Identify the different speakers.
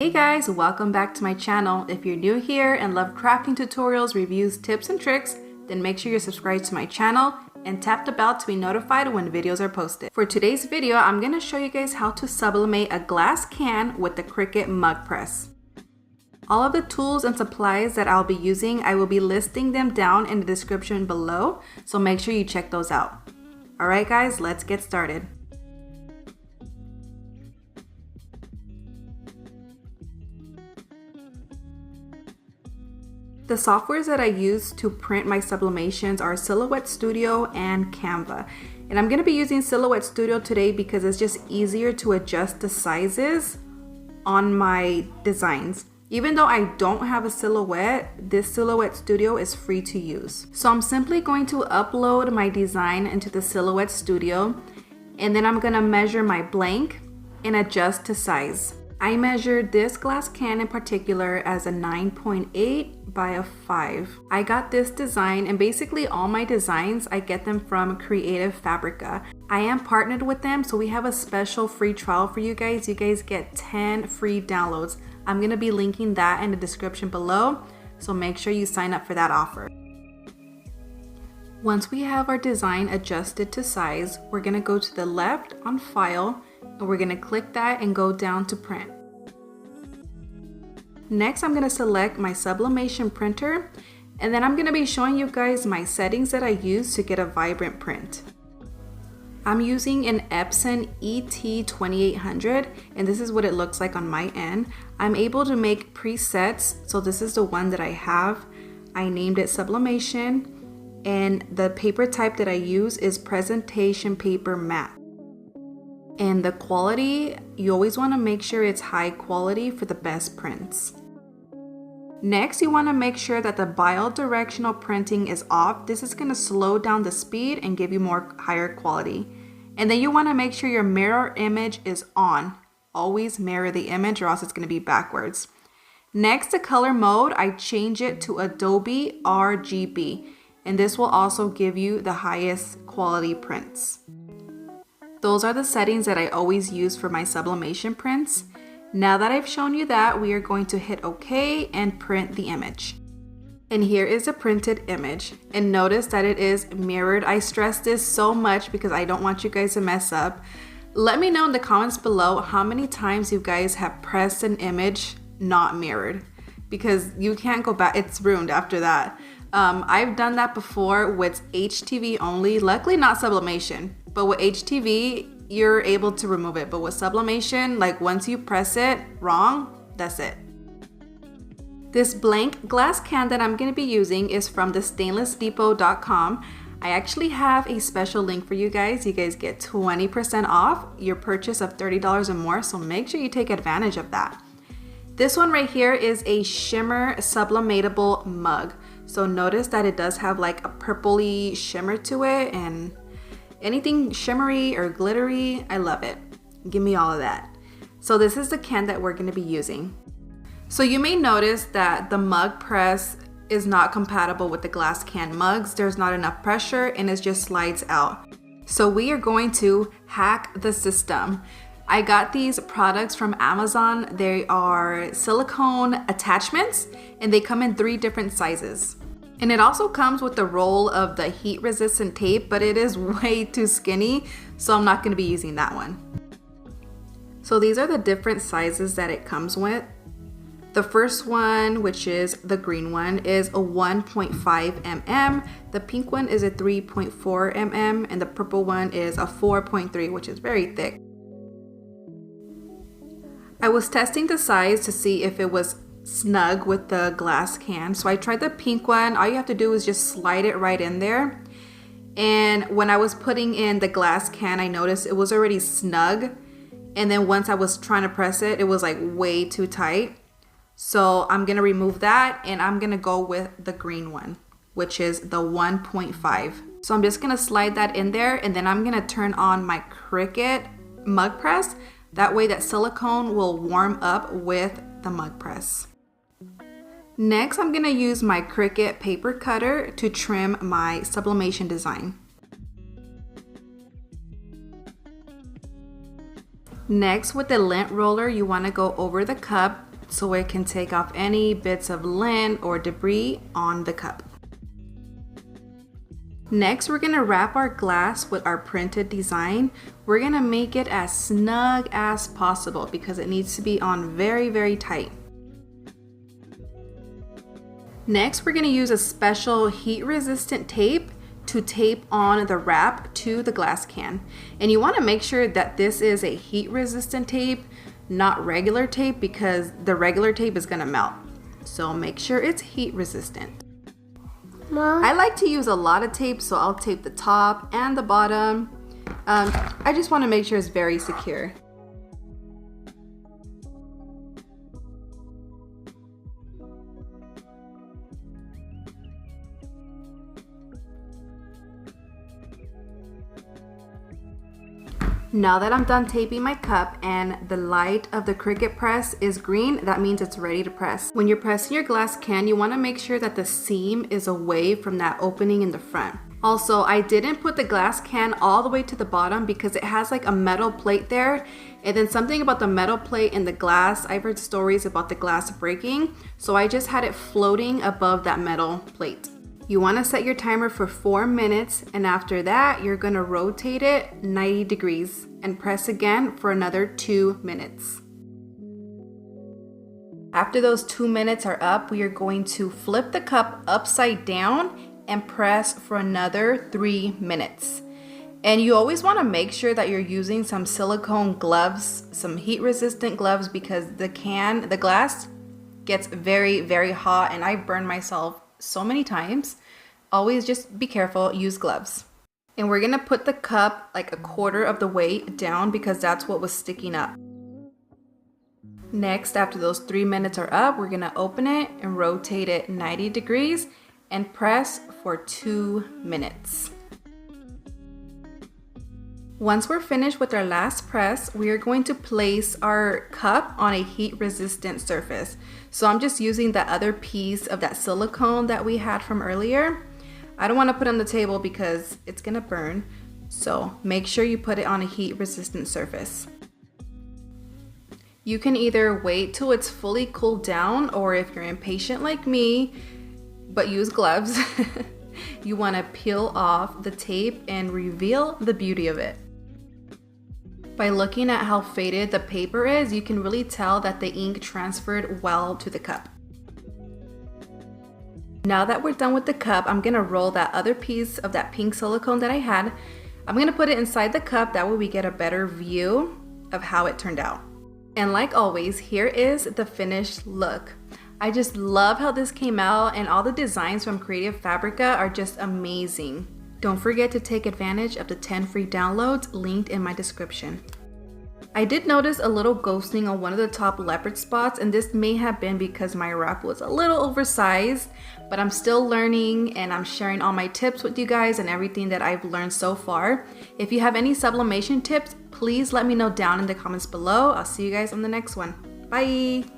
Speaker 1: Hey guys, welcome back to my channel. If you're new here and love crafting tutorials, reviews, tips, and tricks, then make sure you're subscribed to my channel and tap the bell to be notified when videos are posted. For today's video, I'm going to show you guys how to sublimate a glass can with the Cricut Mug Press. All of the tools and supplies that I'll be using, I will be listing them down in the description below, so make sure you check those out. Alright guys, let's get started. The softwares that I use to print my sublimations are Silhouette Studio and Canva. And I'm going to be using Silhouette Studio today because it's just easier to adjust the sizes on my designs. Even though I don't have a Silhouette, this Silhouette Studio is free to use. So I'm simply going to upload my design into the Silhouette Studio, and then I'm going to measure my blank and adjust to size. I measured this glass can in particular as a 9.8 by a 5. I got this design, and basically all my designs, I get them from Creative Fabrica. I am partnered with them, so we have a special free trial for you guys. You guys get 10 free downloads. I'm going to be linking that in the description below, so make sure you sign up for that offer. Once we have our design adjusted to size, we're going to go to the left on File, and we're going to click that and go down to Print. Next, I'm going to select my sublimation printer, and then I'm going to be showing you guys my settings that I use to get a vibrant print. I'm using an Epson ET-2800, and this is what it looks like on my end. I'm able to make presets, so this is the one that I have. I named it Sublimation, and the paper type that I use is Presentation Paper Matte. And the quality, you always want to make sure it's high quality for the best prints. Next, you want to make sure that the bidirectional printing is off. This is going to slow down the speed and give you more higher quality. And then you want to make sure your mirror image is on. Always mirror the image or else it's going to be backwards. Next, the color mode, I change it to Adobe RGB. And this will also give you the highest quality prints. Those are the settings that I always use for my sublimation prints. Now that I've shown you that, we are going to hit OK and print the image. And here is a printed image. And notice that it is mirrored. I stress this so much because I don't want you guys to mess up. Let me know in the comments below how many times you guys have pressed an image not mirrored, because you can't go back. It's ruined after that. I've done that before with HTV only, luckily not sublimation. But with HTV, you're able to remove it. But with sublimation, like once you press it wrong, that's it. This blank glass can that I'm going to be using is from the stainlessdepot.com. I actually have a special link for you guys. You guys get 20% off your purchase of $30 or more, so make sure you take advantage of that. This one right here is a shimmer sublimatable mug. So notice that it does have like a purpley shimmer to it, and anything shimmery or glittery, I love it. Give me all of that. So this is the can that we're going to be using. So you may notice that the mug press is not compatible with the glass can mugs. There's not enough pressure and it just slides out. So we are going to hack the system. I got these products from Amazon. They are silicone attachments and they come in 3 different sizes. And it also comes with the roll of the heat resistant tape, but it is way too skinny, so I'm not going to be using that one. So these are the different sizes that it comes with. The first one, which is the green one, is a 1.5 mm. The pink one is a 3.4 mm, and the purple one is a 4.3, which is very thick. I was testing the size to see if it was snug with the glass can, so I tried the pink one. All you have to do is just slide it right in there, and when I was putting in the glass can, I noticed it was already snug, and then once I was trying to press it, it was like way too tight. So I'm gonna remove that, and I'm gonna go with the green one, which is the 1.5. So I'm just gonna slide that in there, and then I'm gonna turn on my Cricut Mug Press. That way that silicone will warm up with the mug press. Next, I'm going to use my Cricut paper cutter to trim my sublimation design. Next, with the lint roller, you want to go over the cup so it can take off any bits of lint or debris on the cup. Next, we're gonna wrap our glass with our printed design. We're gonna make it as snug as possible because it needs to be on very, very tight. Next, we're gonna use a special heat-resistant tape to tape on the wrap to the glass can. And you wanna make sure that this is a heat-resistant tape, not regular tape, because the regular tape is gonna melt. So make sure it's heat-resistant.
Speaker 2: Mom?
Speaker 1: I like to use a lot of tape, so I'll tape the top and the bottom. I just want to make sure it's very secure. Now that I'm done taping my cup and the light of the Cricut press is green, that means it's ready to press. When you're pressing your glass can, you want to make sure that the seam is away from that opening in the front. Also, I didn't put the glass can all the way to the bottom because it has like a metal plate there, and then something about the metal plate and the glass, I've heard stories about the glass breaking, so I just had it floating above that metal plate. You want to set your timer for 4 minutes, and after that you're going to rotate it 90 degrees and press again for another 2 minutes. After those 2 minutes are up, we are going to flip the cup upside down and press for another 3 minutes. And you always want to make sure that you're using some silicone gloves, some heat resistant gloves, because the glass gets very, very hot, and I burned myself so many times. Always just be careful, use gloves. And we're gonna put the cup like a quarter of the way down because that's what was sticking up. Next, after those 3 minutes are up, we're gonna open it and rotate it 90 degrees and press for 2 minutes. Once we're finished with our last press, we are going to place our cup on a heat-resistant surface. So I'm just using that other piece of that silicone that we had from earlier. I don't want to put it on the table because it's gonna burn. So make sure you put it on a heat-resistant surface. You can either wait till it's fully cooled down, or if you're impatient like me, but use gloves, you want to peel off the tape and reveal the beauty of it. By looking at how faded the paper is, you can really tell that the ink transferred well to the cup. Now that we're done with the cup, I'm gonna roll that other piece of that pink silicone that I had. I'm gonna put it inside the cup, that way we get a better view of how it turned out. And like always, here is the finished look. I just love how this came out, and all the designs from Creative Fabrica are just amazing. Don't forget to take advantage of the 10 free downloads linked in my description. I did notice a little ghosting on one of the top leopard spots, and this may have been because my wrap was a little oversized, but I'm still learning and I'm sharing all my tips with you guys and everything that I've learned so far. If you have any sublimation tips, please let me know down in the comments below. I'll see you guys on the next one. Bye!